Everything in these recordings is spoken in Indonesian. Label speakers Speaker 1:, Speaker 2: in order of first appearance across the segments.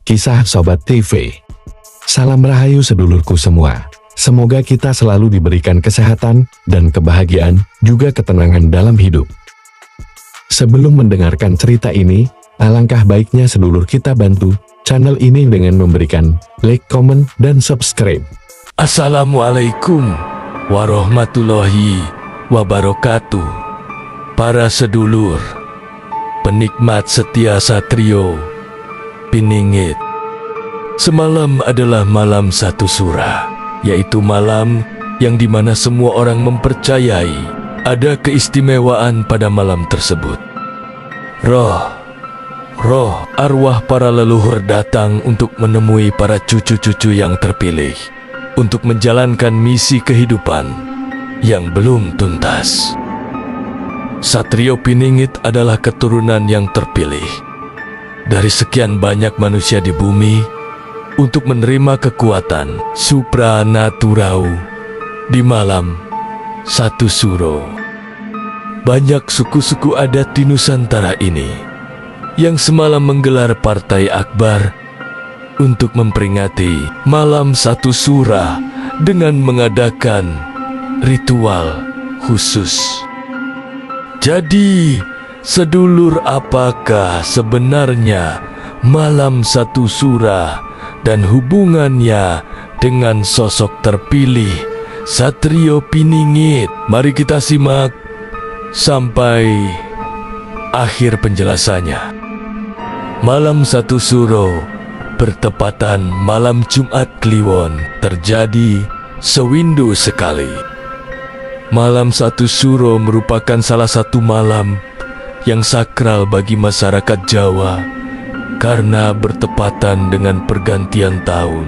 Speaker 1: Kisah Sobat TV. Salam rahayu sedulurku semua. Semoga kita selalu diberikan kesehatan dan kebahagiaan, juga ketenangan dalam hidup. Sebelum mendengarkan cerita ini, alangkah baiknya sedulur kita bantu channel ini dengan memberikan like, komen, dan subscribe.
Speaker 2: Assalamualaikum warahmatullahi wabarakatuh. Para sedulur, penikmat setia Satrio Piningit. Semalam adalah malam satu sura, yaitu malam yang dimana semua orang mempercayai ada keistimewaan pada malam tersebut. Roh arwah para leluhur datang untuk menemui para cucu-cucu yang terpilih untuk menjalankan misi kehidupan yang belum tuntas. Satrio Piningit adalah keturunan yang terpilih dari sekian banyak manusia di bumi untuk menerima kekuatan supranaturau di malam satu suro. Banyak suku-suku adat di Nusantara ini yang semalam menggelar partai akbar untuk memperingati malam satu sura dengan mengadakan ritual khusus. Jadi, sedulur, apakah sebenarnya malam satu sura dan hubungannya dengan sosok terpilih Satrio Piningit? Mari kita simak sampai akhir penjelasannya. Malam satu suro bertepatan malam Jumat Kliwon terjadi sewindu sekali. Malam satu suro merupakan salah satu malam yang sakral bagi masyarakat Jawa karena bertepatan dengan pergantian tahun.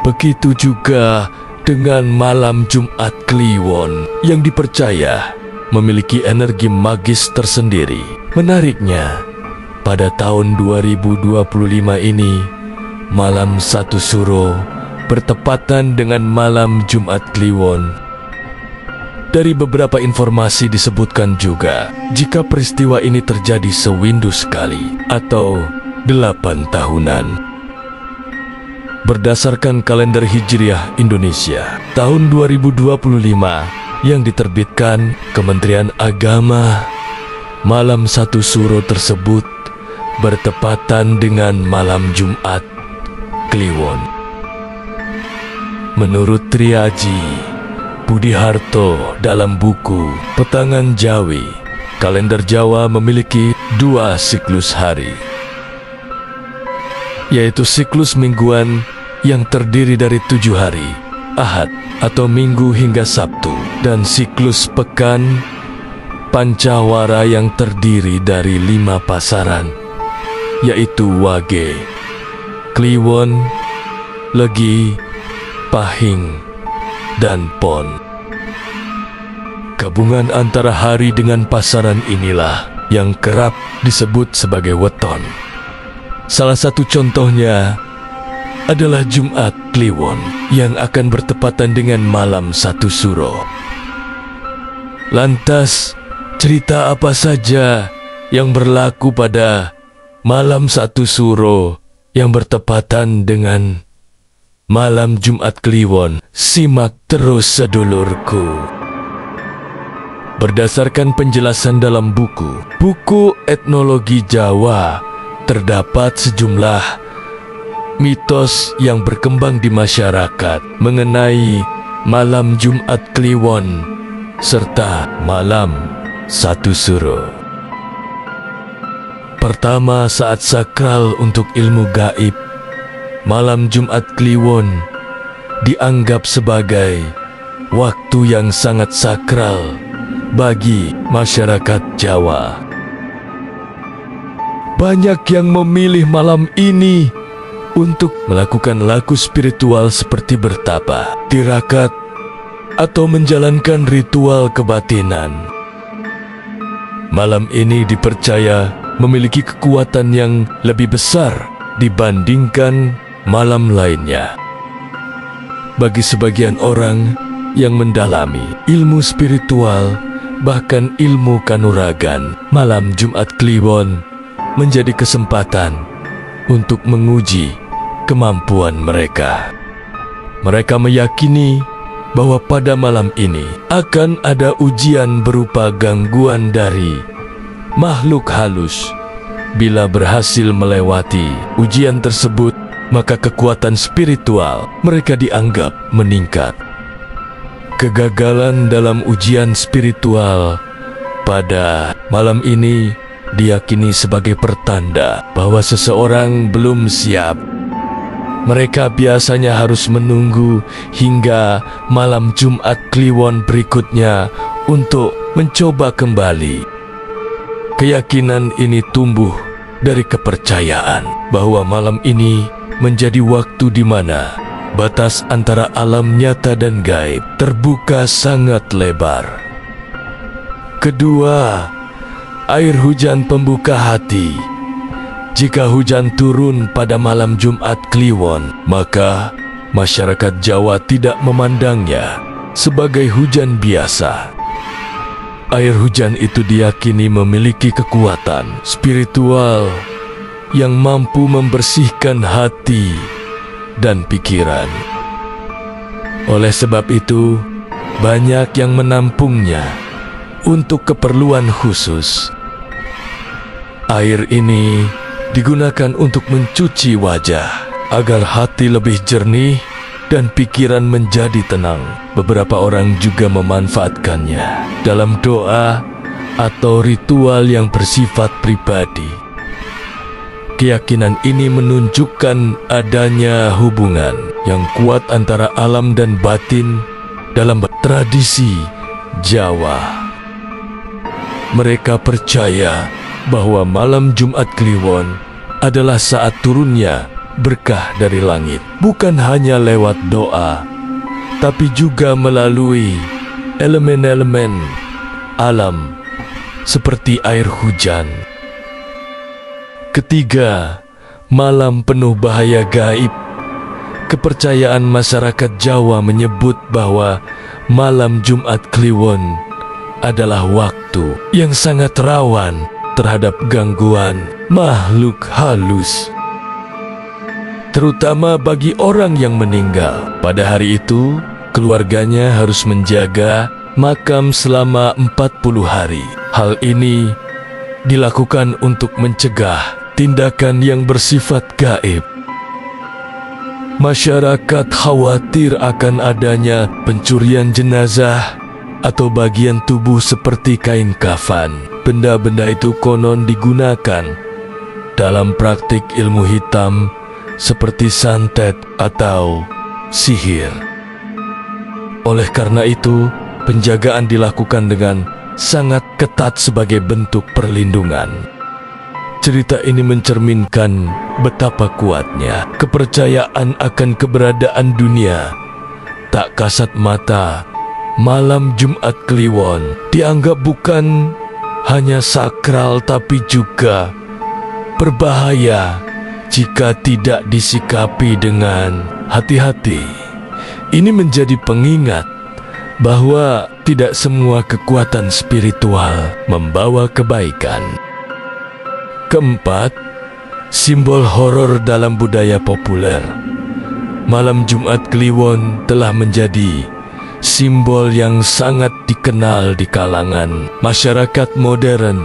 Speaker 2: Begitu juga dengan malam Jumat Kliwon yang dipercaya memiliki energi magis tersendiri. Menariknya, pada tahun 2025 ini, malam satu suro bertepatan dengan malam Jumat Kliwon. Dari beberapa informasi disebutkan juga, jika peristiwa ini terjadi sewindu sekali atau 8 tahunan. Berdasarkan kalender Hijriah Indonesia tahun 2025 yang diterbitkan Kementerian Agama, malam satu suro tersebut bertepatan dengan malam Jumat Kliwon. Menurut Triaji Budiharto dalam buku Petangan Jawi, kalender Jawa memiliki 2 siklus hari, yaitu siklus mingguan yang terdiri dari 7 hari, Ahad atau Minggu hingga Sabtu, dan siklus pekan Pancawara yang terdiri dari 5 pasaran, yaitu Wage, Kliwon, Legi, Pahing, dan Pon. Gabungan antara hari dengan pasaran inilah yang kerap disebut sebagai weton. Salah satu contohnya adalah Jumat Kliwon yang akan bertepatan dengan malam satu suro. Lantas, cerita apa saja yang berlaku pada malam satu suro yang bertepatan dengan malam Jumat Kliwon? Simak terus sedulurku. Berdasarkan penjelasan dalam buku Etnologi Jawa, terdapat sejumlah mitos yang berkembang di masyarakat mengenai malam Jumat Kliwon serta malam satu suro. Pertama, saat sakral untuk ilmu gaib, malam Jumat Kliwon dianggap sebagai waktu yang sangat sakral bagi masyarakat Jawa. Banyak yang memilih malam ini untuk melakukan laku spiritual seperti bertapa, tirakat, atau menjalankan ritual kebatinan. Malam ini dipercaya memiliki kekuatan yang lebih besar dibandingkan malam lainnya. Bagi sebagian orang yang mendalami ilmu spiritual, bahkan ilmu kanuragan, malam Jumat Kliwon menjadi kesempatan untuk menguji kemampuan mereka. Mereka meyakini bahwa pada malam ini akan ada ujian berupa gangguan dari makhluk halus. Bila berhasil melewati ujian tersebut, maka kekuatan spiritual mereka dianggap meningkat. Kegagalan dalam ujian spiritual pada malam ini diyakini sebagai pertanda bahwa seseorang belum siap. Mereka biasanya harus menunggu hingga malam Jumat Kliwon berikutnya untuk mencoba kembali. Keyakinan ini tumbuh dari kepercayaan bahwa malam ini menjadi waktu di mana batas antara alam nyata dan gaib terbuka sangat lebar. Kedua, air hujan pembuka hati. Jika hujan turun pada malam Jumat Kliwon, maka masyarakat Jawa tidak memandangnya sebagai hujan biasa. Air hujan itu diyakini memiliki kekuatan spiritual yang mampu membersihkan hati dan pikiran. Oleh sebab itu, banyak yang menampungnya untuk keperluan khusus. Air ini digunakan untuk mencuci wajah agar hati lebih jernih dan pikiran menjadi tenang. Beberapa orang juga memanfaatkannya dalam doa atau ritual yang bersifat pribadi. Keyakinan ini menunjukkan adanya hubungan yang kuat antara alam dan batin dalam tradisi Jawa. Mereka percaya bahwa malam Jumat Kliwon adalah saat turunnya berkah dari langit, bukan hanya lewat doa, tapi juga melalui elemen-elemen alam seperti air hujan. Ketiga, malam penuh bahaya gaib. Kepercayaan masyarakat Jawa menyebut bahwa malam Jumat Kliwon adalah waktu yang sangat rawan terhadap gangguan makhluk halus, terutama bagi orang yang meninggal. Pada hari itu, keluarganya harus menjaga makam selama 40 hari. Hal ini dilakukan untuk mencegah tindakan yang bersifat gaib. Masyarakat khawatir akan adanya pencurian jenazah atau bagian tubuh seperti kain kafan. Benda-benda itu konon digunakan dalam praktik ilmu hitam seperti santet atau sihir. Oleh karena itu, penjagaan dilakukan dengan sangat ketat sebagai bentuk perlindungan. Cerita ini mencerminkan betapa kuatnya kepercayaan akan keberadaan dunia. Tak kasat mata, malam Jumat Kliwon dianggap bukan hanya sakral tapi juga berbahaya jika tidak disikapi dengan hati-hati. Ini menjadi pengingat bahwa tidak semua kekuatan spiritual membawa kebaikan. Keempat, simbol horor dalam budaya populer. Malam Jumat Kliwon telah menjadi simbol yang sangat dikenal di kalangan masyarakat modern.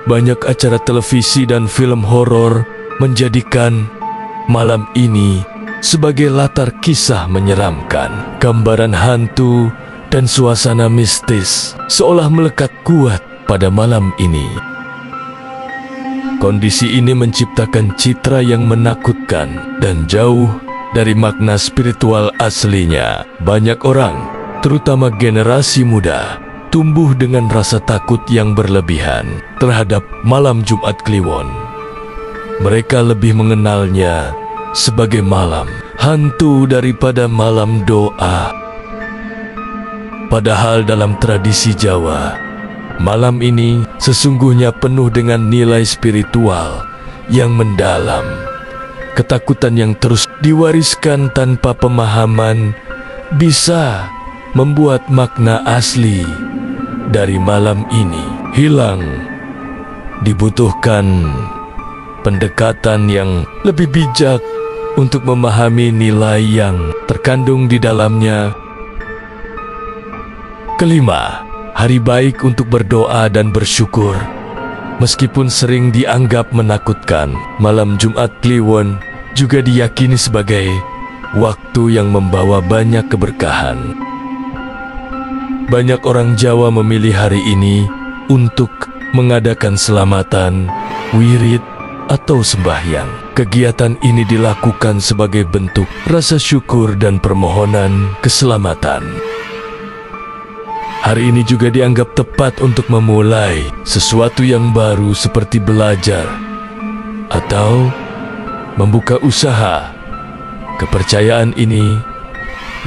Speaker 2: Banyak acara televisi dan film horor menjadikan malam ini sebagai latar kisah menyeramkan. Gambaran hantu dan suasana mistis seolah melekat kuat pada malam ini. Kondisi ini menciptakan citra yang menakutkan dan jauh dari makna spiritual aslinya. Banyak orang, terutama generasi muda, tumbuh dengan rasa takut yang berlebihan terhadap malam Jumat Kliwon. Mereka lebih mengenalnya sebagai malam hantu daripada malam doa. Padahal dalam tradisi Jawa, malam ini sesungguhnya penuh dengan nilai spiritual yang mendalam. Ketakutan yang terus diwariskan tanpa pemahaman bisa membuat makna asli dari malam ini hilang. Dibutuhkan pendekatan yang lebih bijak untuk memahami nilai yang terkandung di dalamnya. Kelima, hari baik untuk berdoa dan bersyukur. Meskipun sering dianggap menakutkan, malam Jumat Kliwon juga diyakini sebagai waktu yang membawa banyak keberkahan. Banyak orang Jawa memilih hari ini untuk mengadakan selamatan, wirid, atau sembahyang. Kegiatan ini dilakukan sebagai bentuk rasa syukur dan permohonan keselamatan. Hari ini juga dianggap tepat untuk memulai sesuatu yang baru seperti belajar atau membuka usaha. Kepercayaan ini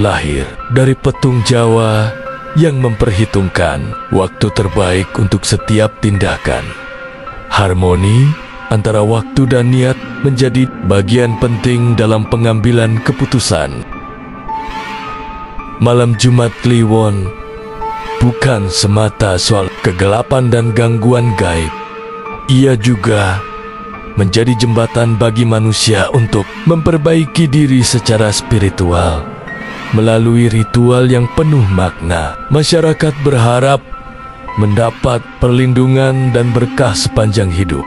Speaker 2: lahir dari petung Jawa yang memperhitungkan waktu terbaik untuk setiap tindakan. Harmoni antara waktu dan niat menjadi bagian penting dalam pengambilan keputusan. Malam Jumat Kliwon bukan semata soal kegelapan dan gangguan gaib. Ia juga menjadi jembatan bagi manusia untuk memperbaiki diri secara spiritual. Melalui ritual yang penuh makna, masyarakat berharap mendapat perlindungan dan berkah sepanjang hidup.